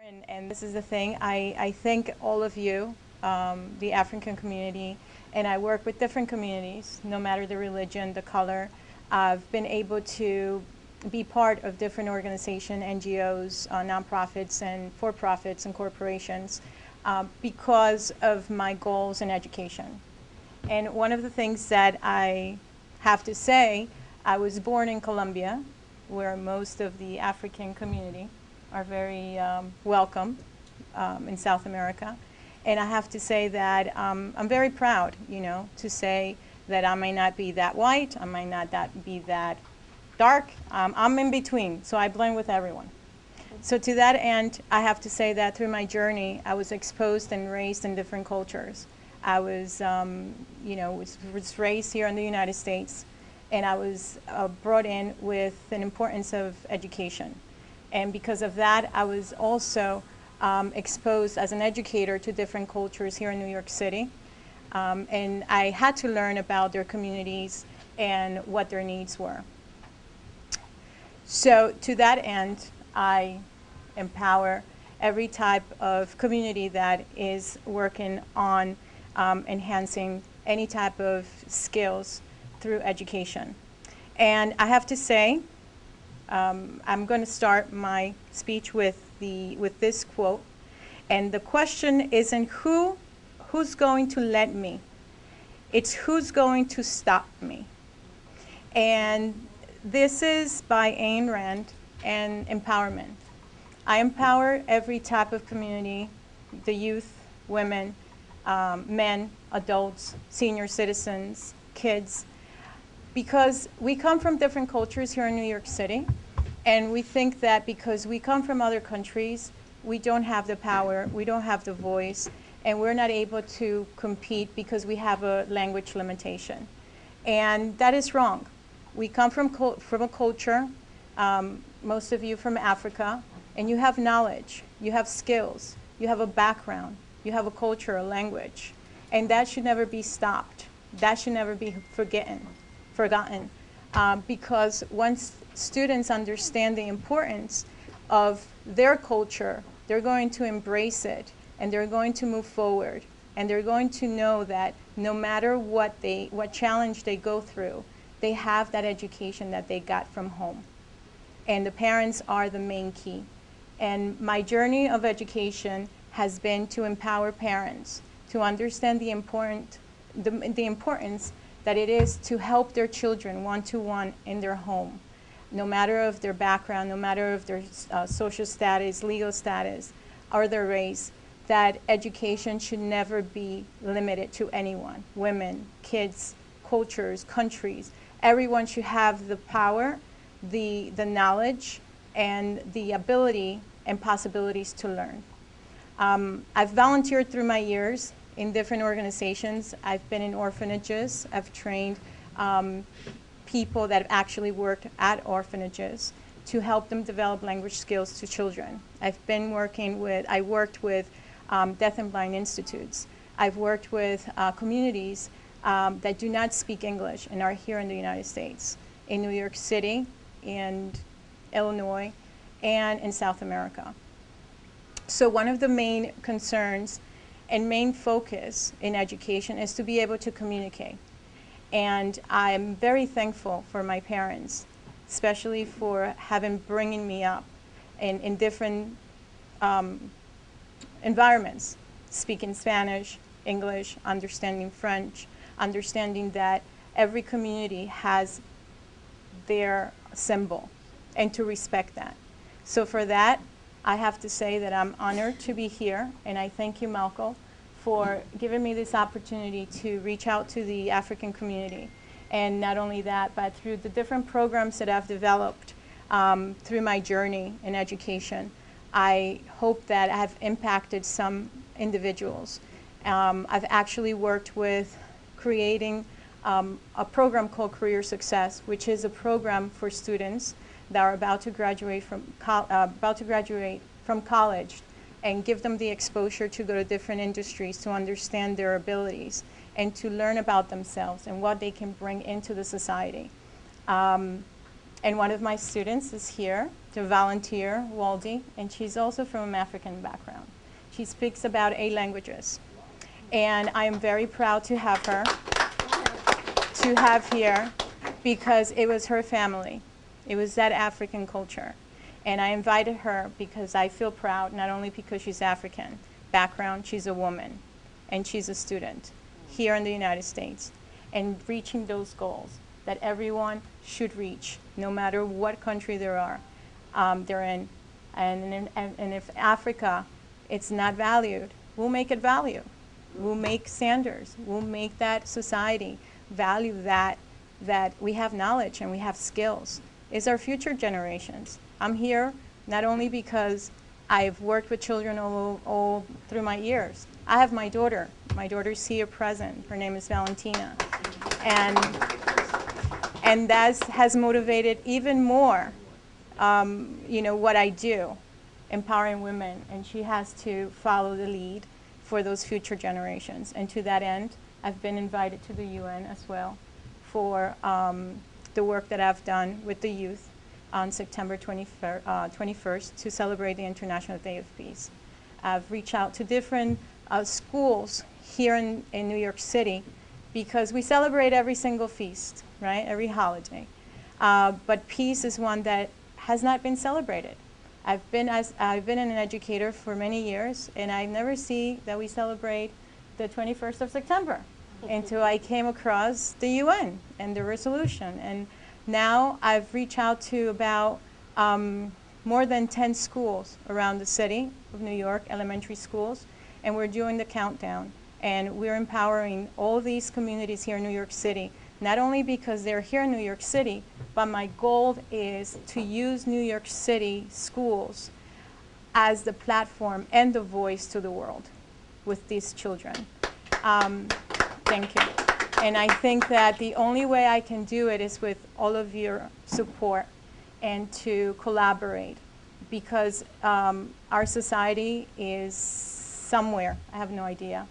And this is the thing, I thank all of you, the African community, and I work with different communities, no matter the religion, the color. I've been able to be part of different organizations, NGOs, nonprofits, and for-profits and corporations because of my goals in education. And one of the things that I have to say, I was born in Colombia, where most of the African community are very welcome in South America. And I have to say that I'm very proud, to say that I may not be that white, I might not be that dark. I'm in between, so I blend with everyone. So to that end, I have to say that through my journey, I was exposed and raised in different cultures. I was, was raised here in the United States, and I was brought in with an importance of education. And because of that, I was also exposed as an educator to different cultures here in New York City. And I had to learn about their communities and what their needs were. So to that end, I empower every type of community that is working on enhancing any type of skills through education. And I have to say, I'm going to start my speech with this quote. And the question isn't who's going to let me. It's who's going to stop me. And this is by Ayn Rand and empowerment. I empower every type of community, the youth, women, men, adults, senior citizens, kids, because we come from different cultures here in New York City, and we think that because we come from other countries, we don't have the power, we don't have the voice, and we're not able to compete because we have a language limitation. And that is wrong. We come from a culture, most of you from Africa, and you have knowledge, you have skills, you have a background, you have a culture, a language, and that should never be stopped. That should never be forgotten. Because once students understand the importance of their culture, they're going to embrace it, and they're going to move forward, and they're going to know that no matter what challenge they go through, they have that education that they got from home. And the parents are the main key. And my journey of education has been to empower parents to understand the importance that it is to help their children one-to-one in their home, no matter of their background, no matter of their social status, legal status, or their race, that education should never be limited to anyone, women, kids, cultures, countries. Everyone should have the power, the knowledge, and the ability and possibilities to learn. I've volunteered through my years in different organizations. I've been in orphanages. I've trained people that actually worked at orphanages to help them develop language skills to children. I worked with deaf and blind institutes. I've worked with communities that do not speak English and are here in the United States, in New York City, and Illinois, and in South America. So one of the main concerns and main focus in education is to be able to communicate. And I'm very thankful for my parents, especially for bringing me up in different environments, speaking Spanish, English, understanding French, understanding that every community has their symbol, and to respect that. So for that, I have to say that I'm honored to be here, and I thank you, Malcolm, for giving me this opportunity to reach out to the African community. And not only that, but through the different programs that I've developed through my journey in education, I hope that I have impacted some individuals. I've actually worked with creating a program called Career Success, which is a program for students that are about to graduate from college, and give them the exposure to go to different industries to understand their abilities and to learn about themselves and what they can bring into the society. And one of my students is here, to volunteer, Waldy, and she's also from an African background. She speaks about 8 languages. And I am very proud to have her, here, because it was her family. It was that African culture. And I invited her because I feel proud, not only because she's African background, she's a woman, and she's a student here in the United States, and reaching those goals that everyone should reach, no matter what country they're in. And if Africa, it's not valued, we'll make it value. We'll make Sanders, we'll make that society value that we have knowledge and we have skills. It's our future generations. I'm here not only because I've worked with children all through my years. I have my daughter. My daughter's here present. Her name is Valentina. And that has motivated even more, what I do, empowering women. And she has to follow the lead for those future generations. And to that end, I've been invited to the UN as well for the work that I've done with the youth on September 21st to celebrate the International Day of Peace. I've reached out to different schools here in New York City because we celebrate every single feast, right, every holiday. But peace is one that has not been celebrated. I've been an educator for many years, and I never see that we celebrate the 21st of September until I came across the UN and the resolution. And now I've reached out to about more than 10 schools around the city of New York, elementary schools, and we're doing the countdown. And we're empowering all these communities here in New York City, not only because they're here in New York City, but my goal is to use New York City schools as the platform and the voice to the world with these children. Thank you. And I think that the only way I can do it is with all of your support and to collaborate, because our society is somewhere, I have no idea.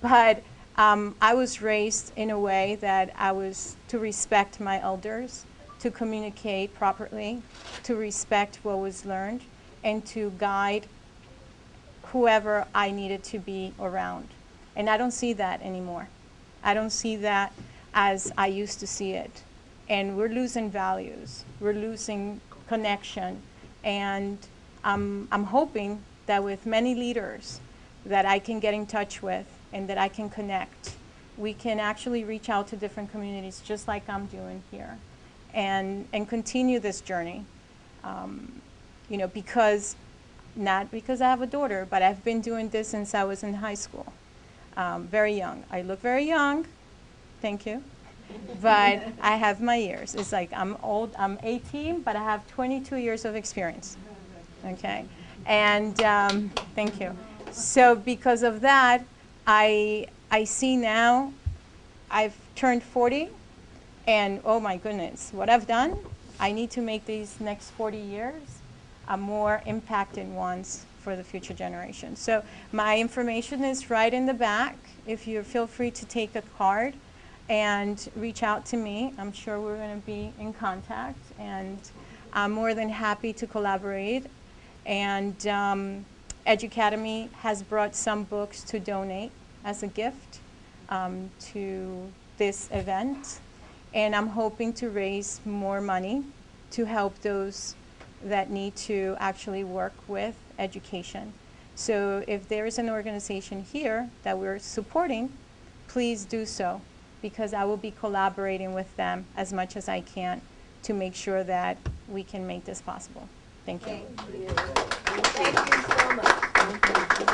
But I was raised in a way that I was to respect my elders, to communicate properly, to respect what was learned, and to guide whoever I needed to be around. And I don't see that anymore. I don't see that as I used to see it. And we're losing values. We're losing connection. And I'm hoping that with many leaders that I can get in touch with and that I can connect, we can actually reach out to different communities just like I'm doing here and continue this journey. Because, not because I have a daughter, but I've been doing this since I was in high school. Very young. I look very young, thank you, but I have my years. It's like I'm old, I'm 18, but I have 22 years of experience, okay? And thank you. So because of that, I see now, I've turned 40, and oh my goodness, what I've done, I need to make these next 40 years more impacted ones for the future generation. So my information is right in the back. If you feel free to take a card and reach out to me. I'm sure we're going to be in contact, and I'm more than happy to collaborate. And Educademy has brought some books to donate as a gift to this event. And I'm hoping to raise more money to help those that need to actually work with education. So if there is an organization here that we're supporting, please do so, because I will be collaborating with them as much as I can to make sure that we can make this possible. Thank you. Thank you so much.